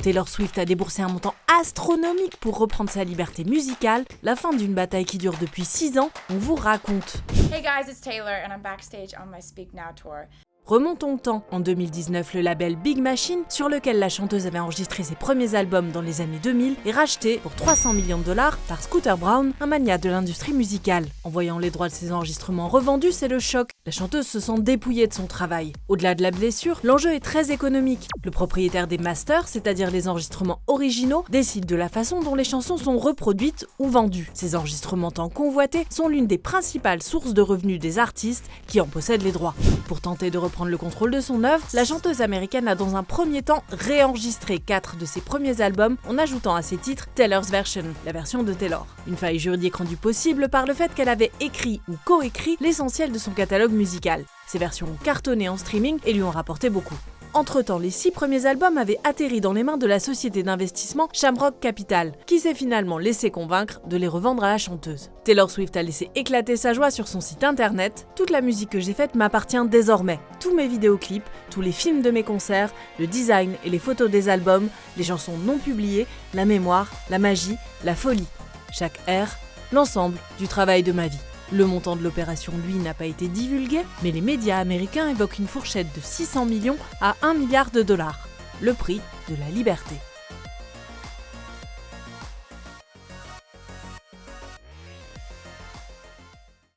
Taylor Swift a déboursé un montant astronomique pour reprendre sa liberté musicale, la fin d'une bataille qui dure depuis 6 ans, on vous raconte. Hey guys, it's Taylor and I'm backstage on my Speak Now tour. Remontons le temps. En 2019, le label Big Machine, sur lequel la chanteuse avait enregistré ses premiers albums dans les années 2000, est racheté pour 300 millions de dollars par Scooter Braun, un magnat de l'industrie musicale. En voyant les droits de ses enregistrements revendus, c'est le choc. La chanteuse se sent dépouillée de son travail. Au-delà de la blessure, l'enjeu est très économique. Le propriétaire des masters, c'est-à-dire les enregistrements originaux, décide de la façon dont les chansons sont reproduites ou vendues. Ces enregistrements tant convoités sont l'une des principales sources de revenus des artistes qui en possèdent les droits. Pour tenter de reprendre le contrôle de son œuvre, la chanteuse américaine a dans un premier temps réenregistré 4 de ses premiers albums en ajoutant à ses titres Taylor's Version, la version de Taylor. Une faille juridique rendue possible par le fait qu'elle avait écrit ou coécrit l'essentiel de son catalogue musical. Ces versions ont cartonné en streaming et lui ont rapporté beaucoup. Entre-temps, les 6 premiers albums avaient atterri dans les mains de la société d'investissement Shamrock Capital, qui s'est finalement laissé convaincre de les revendre à la chanteuse. Taylor Swift a laissé éclater sa joie sur son site internet. Toute la musique que j'ai faite m'appartient désormais. Tous mes vidéoclips, tous les films de mes concerts, le design et les photos des albums, les chansons non publiées, la mémoire, la magie, la folie. Chaque air, l'ensemble du travail de ma vie. Le montant de l'opération, lui, n'a pas été divulgué, mais les médias américains évoquent une fourchette de 600 millions à 1 milliard de dollars. Le prix de la liberté.